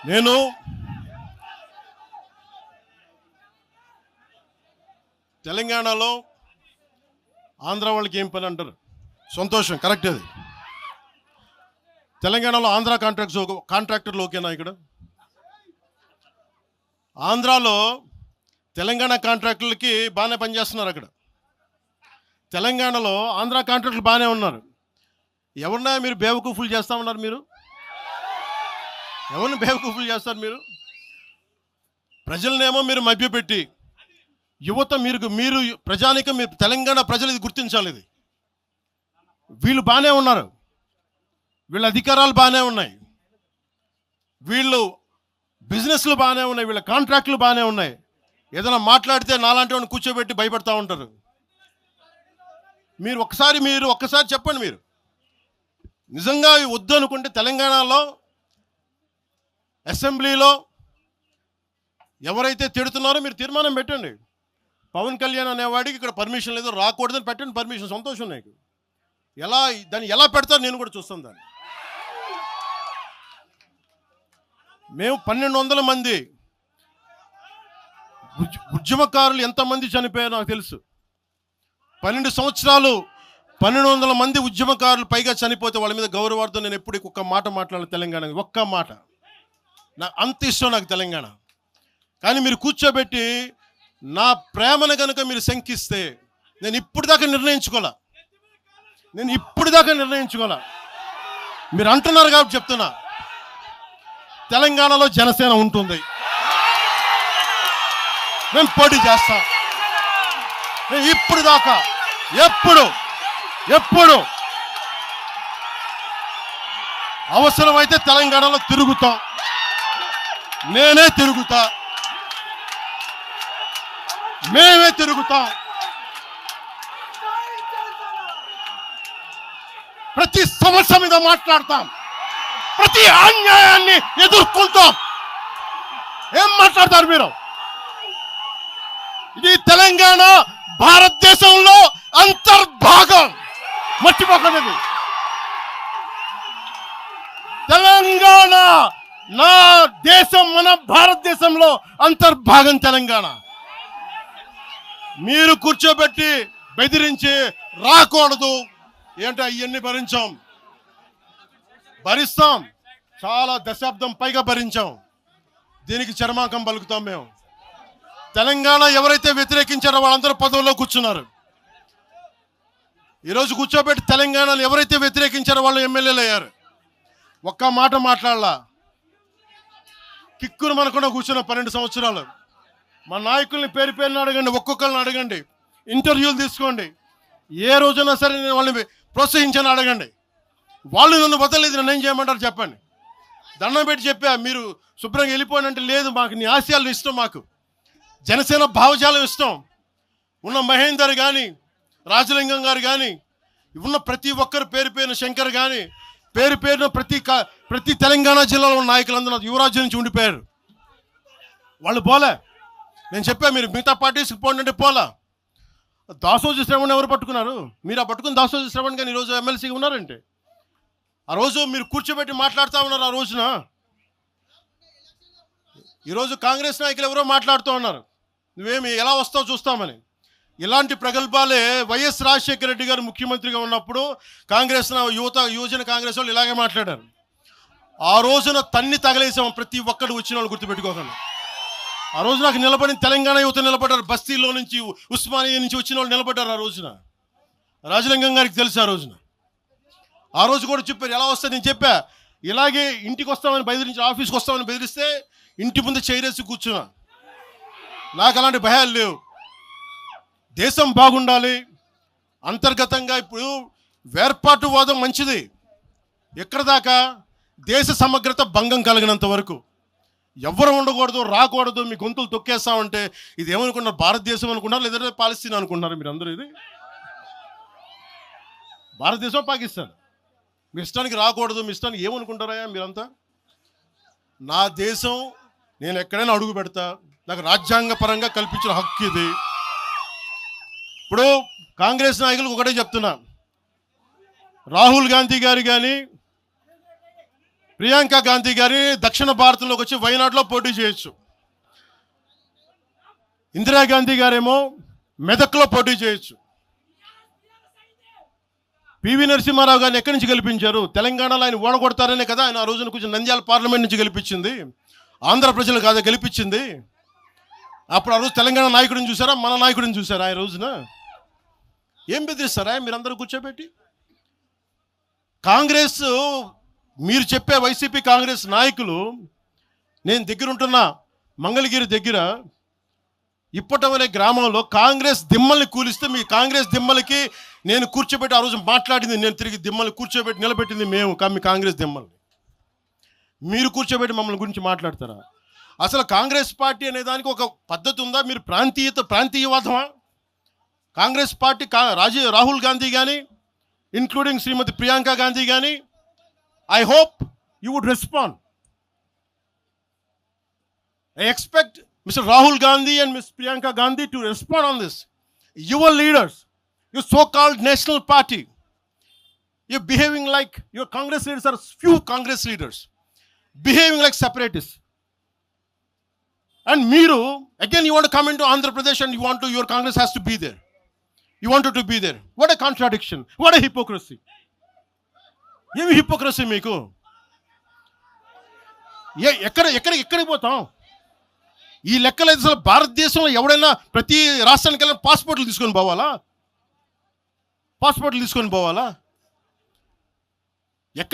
నేను తెలంగాణలో ఆంధ్ర వాళ్ళకి ఏం పని అంటారు, సంతోషం, కరెక్ట్. అది తెలంగాణలో ఆంధ్ర కాంట్రాక్టర్లు ఓకేనా? ఇక్కడ ఆంధ్రాలో తెలంగాణ కాంట్రాక్టర్లకి బాగానే పనిచేస్తున్నారు. అక్కడ తెలంగాణలో ఆంధ్ర కాంట్రాక్టర్లు బాగానే ఉన్నారు. ఎవరినా మీరు బేవకూఫులు చేస్తా ఉన్నారు? మీరు ఎవరిని బేవకూఫులు చేస్తారు? మీరు ప్రజలనేమో మీరు మభ్యపెట్టి, యువత మీరు ప్రజానికం, మీరు తెలంగాణ ప్రజలు ఇది గుర్తించాలి. ఇది వీళ్ళు బాగానే ఉన్నారు, వీళ్ళ అధికారాలు బాగానే ఉన్నాయి, వీళ్ళు బిజినెస్లు బాగానే ఉన్నాయి, వీళ్ళ కాంట్రాక్టులు బాగానే ఉన్నాయి. ఏదైనా మాట్లాడితే నాలాంటి వాడిని కూర్చోబెట్టి భయపడతా ఉంటారు. మీరు ఒక్కసారి చెప్పండి. మీరు నిజంగా వద్దు అనుకుంటే తెలంగాణలో అసెంబ్లీలో ఎవరైతే తిడుతున్నారో మీరు తీర్మానం పెట్టండి. పవన్ కళ్యాణ్ అనేవాడికి ఇక్కడ పర్మిషన్ లేదు, రాకూడదని పెట్టండి పర్మిషన్. సంతోషం. నాకు దాన్ని ఎలా పెడతారు నేను కూడా చూస్తాను. దాన్ని మేము 1200 మంది ఉద్యమకారులు ఎంతమంది చనిపోయారో నాకు తెలుసు. 12 సంవత్సరాలు 1200 మంది ఉద్యమకారులు పైగా చనిపోతే వాళ్ళ మీద గౌరవార్థం నేను ఎప్పుడు ఒక్క మాట మాట్లాడాలి తెలంగాణ. ఒక్క మాట. నాకు అంత ఇష్టం నాకు తెలంగాణ. కానీ మీరు కూర్చోబెట్టి నా ప్రేమను కనుక మీరు శంకిస్తే నేను ఇప్పుడు దాకా నిర్ణయించుకోలే. మీరు అంటున్నారు కాబట్టి చెప్తున్నా, తెలంగాణలో జనసేన ఉంటుంది, మేము పోటీ చేస్తాం. నేను ఇప్పుడు దాకా ఎప్పుడు అవసరమైతే తెలంగాణలో తిరుగుతాం. నేనే తిరుగుతా, మేమే తిరుగుతాం. ప్రతి సమస్య మీద మాట్లాడతాం, ప్రతి అన్యాయాన్ని ఎదుర్కొంటాం. ఏం మాట్లాడతారు మీరు? ఇది తెలంగాణ భారతదేశంలో అంతర్భాగం, మర్చిపోకండి. తెలంగాణ నా దేశం, మన భారతదేశంలో అంతర్భాగం తెలంగాణ. మీరు కూర్చోబెట్టి బెదిరించి రాకూడదు ఏంటో అవన్నీ భరిస్తాం. చాలా దశాబ్దం పైగా భరించాం. దీనికి చర్మాంకం పలుకుతాం మేము. తెలంగాణ ఎవరైతే వ్యతిరేకించారో వాళ్ళందరూ పదవుల్లో కూర్చున్నారు. ఈరోజు కూర్చోబెట్టి తెలంగాణను ఎవరైతే వ్యతిరేకించారో వాళ్ళు ఎమ్మెల్యేలు అయ్యారు. ఒక్క మాట మాట్లాడలా. కిక్కురు మనకుండా కూర్చున్న 12 సంవత్సరాలు. మా నాయకుల్ని పేరుని అడగండి, ఒక్కొక్కరిని అడగండి, ఇంటర్వ్యూలు తీసుకోండి. ఏ రోజైనా సరే నేను వాళ్ళని ప్రోత్సహించాను అడగండి. వాళ్ళు నన్ను వదలలేదు, నన్ను ఏం చేయమంటారు చెప్పండి. దండం పెట్టి చెప్పా, మీరు శుభ్రంగా వెళ్ళిపోయినంటే లేదు, మాకు నీ ఆశయాలు ఇష్టం, మాకు జనసేన భావజాలం ఇష్టం. ఉన్న మహేందర్ కానీ, రాజలింగం గారు కానీ, ఉన్న ప్రతి ఒక్కరు పేరున శంకర్ కానీ, పేరున ప్రతి తెలంగాణ జిల్లాలో ఉన్న నాయకులందరూ యువరాజ్యం నుంచి ఉండిపోయారు. వాళ్ళు పోలే. నేను చెప్పా, మీరు మిగతా పార్టీస్కి పోండి అంటే పోలా. దాసోజు శ్రవణ్ ఎవరు పట్టుకున్నారు? మీరు ఆ పట్టుకుని దాసోజు శ్రవణ్ కానీ ఈరోజు ఎమ్మెల్సీగా ఉన్నారంటే, ఆ రోజు మీరు కూర్చోబెట్టి మాట్లాడుతూ ఉన్నారు. ఆ రోజున ఈరోజు కాంగ్రెస్ నాయకులు ఎవరో మాట్లాడుతూ ఉన్నారు, నువ్వేమి ఎలా వస్తావు చూస్తామని. ఇలాంటి ప్రగల్భాలే వైఎస్ రాజశేఖర రెడ్డి గారు ముఖ్యమంత్రిగా ఉన్నప్పుడు కాంగ్రెస్ యువజన కాంగ్రెస్ వాళ్ళు ఇలాగే మాట్లాడారు. ఆ రోజున తన్ని తగలేసాం ప్రతి ఒక్కడు వచ్చిన వాళ్ళు, గుర్తుపెట్టుకోకండి. ఆ రోజు నాకు నిలబడిన తెలంగాణ యువత నిలబడ్డారు. బస్తీలో నుంచి, ఉస్మానియా నుంచి వచ్చిన వాళ్ళు నిలబడ్డారు. ఆ రోజున రాజలింగం గారికి తెలుసు. ఆ రోజు కూడా చెప్పారు ఎలా వస్తా. నేను చెప్పా, ఇలాగే ఇంటికి వస్తామని బెదిరించి, ఆఫీస్కి వస్తామని బెదిరిస్తే ఇంటి ముందు చైరేసి కూర్చున్నా. నాకు అలాంటి భయాలు లేవు. దేశం బాగుండాలి. అంతర్గతంగా ఇప్పుడు వేర్పాటువాదం మంచిది. ఎక్కడ దాకా? దేశ సమగ్రత భంగం కలిగినంత వరకు ఎవరు ఉండకూడదు, రాకూడదు. మీ గొంతులు తొక్కేస్తామంటే ఇది ఏమనుకున్నారు? భారతదేశం అనుకున్నారు, లేదంటే పాలస్తీనా అనుకుంటున్నారు మీరు అందరూ? ఇది భారతదేశం, పాకిస్తాన్. మీ ఇష్టానికి రాకూడదు, మీ ఇష్టానికి ఏమనుకుంటారా మీరంతా? నా దేశం, నేను ఎక్కడైనా అడుగు పెడతా. నాకు రాజ్యాంగ పరంగా కల్పించిన హక్కు ఇది. ఇప్పుడు కాంగ్రెస్ నాయకులకు ఒకటే చెప్తున్నా, రాహుల్ గాంధీ గారు కానీ, ప్రియాంక గాంధీ గారి దక్షిణ భారతంలోకి వచ్చి వైనాడులో పోటీ చేయొచ్చు. ఇందిరాగాంధీ గారేమో మెదక్లో పోటీ చేయొచ్చు. పివి నరసింహారావు గారిని ఎక్కడి నుంచి గెలిపించారు? తెలంగాణలో ఆయన ఓడగొడతారనే కదా ఆయన ఆ రోజున కొంచెం నంద్యాల పార్లమెంట్ నుంచి గెలిపించింది. ఆంధ్ర ప్రజలు కాదా గెలిపించింది? అప్పుడు ఆ రోజు తెలంగాణ నాయకుడిని చూసారా, మన నాయకుడిని చూసారా? ఆ రోజున ఏం బెదిరిస్తారా మీరందరూ కూర్చోబెట్టి? కాంగ్రెస్, మీరు చెప్పే వైసీపీ కాంగ్రెస్ నాయకులు, నేను దగ్గరుంటున్న మంగళగిరి దగ్గర ఇప్పటం అనే గ్రామంలో కాంగ్రెస్ దిమ్మల్ని కూలిస్తే, మీ కాంగ్రెస్ దిమ్మలకి నేను కూర్చోబెట్టి ఆ రోజు మాట్లాడింది, నేను తిరిగి దిమ్మల్ని కూర్చోబెట్టి నిలబెట్టింది మేము, మీ కాంగ్రెస్ దిమ్మల్ని మీరు కూర్చోబెట్టి మమ్మల్ని గురించి మాట్లాడతారా? అసలు కాంగ్రెస్ పార్టీ అనే దానికి ఒక పద్ధతి ఉందా? మీరు ప్రాంతీయవాదమా? కాంగ్రెస్ పార్టీ రాహుల్ గాంధీ కానీ, ఇంక్లూడింగ్ శ్రీమతి ప్రియాంక గాంధీ కానీ, I hope you would respond. I expect Mr. Rahul Gandhi and Ms. Priyanka Gandhi to respond on this. Your leaders, your so-called national party, you're behaving like, your Congress leaders are few Congress leaders, behaving like separatists. And Meeru, again you want to come into Andhra Pradesh and your Congress has to be there. You wanted to be there. What a contradiction. What a hypocrisy. Yemi hypocrisy meeku. ఎక్కడికి పోతాం? ఈ లెక్కలు అసలు భారతదేశంలో ఎవడైనా ప్రతి రాష్ట్రానికి వెళ్ళిన పాస్పోర్ట్లు తీసుకొని పోవాలా? ఎక్కడ